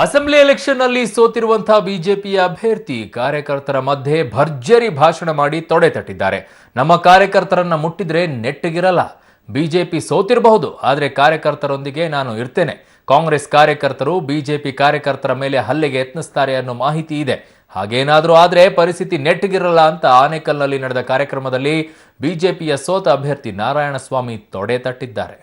Assembly election ನಲ್ಲಿ ಸೋತಿರುವಂತಹ ಬಿಜೆಪಿಯ ಅಭ್ಯರ್ಥಿ ಕಾರ್ಯಕರ್ತರ ಮಧ್ಯೆ ಭರ್ಜರಿ ಭಾಷಣ ಮಾಡಿ ತೊಡೆ ತಟ್ಟಿದ್ದಾರೆ. ನಮ್ಮ ಕಾರ್ಯಕರ್ತರನ್ನ ಮುಟ್ಟಿದ್ರೆ ನೆಟ್ಟಗಿರಲ್ಲ. ಬಿಜೆಪಿ ಸೋತಿರಬಹುದು, ಆದರೆ ಕಾರ್ಯಕರ್ತರೊಂದಿಗೆ ನಾನು ಇರ್ತೇನೆ. ಕಾಂಗ್ರೆಸ್ ಕಾರ್ಯಕರ್ತರು ಬಿಜೆಪಿ ಕಾರ್ಯಕರ್ತರ ಮೇಲೆ ಹಲ್ಲೆಗೆ ಯತ್ನಿಸ್ತಾರೆ ಅನ್ನೋ ಮಾಹಿತಿ ಇದೆ. ಹಾಗೇನಾದರೂ ಆದ್ರೆ ಪರಿಸ್ಥಿತಿ ನೆಟ್ಟಗಿರಲ್ಲ ಅಂತ ಆನೇಕಲ್ನಲ್ಲಿ ನಡೆದ ಕಾರ್ಯಕ್ರಮದಲ್ಲಿ ಬಿಜೆಪಿಯ ಸೋತ ಅಭ್ಯರ್ಥಿ ನಾರಾಯಣಸ್ವಾಮಿ ತೊಡೆ ತಟ್ಟಿದ್ದಾರೆ.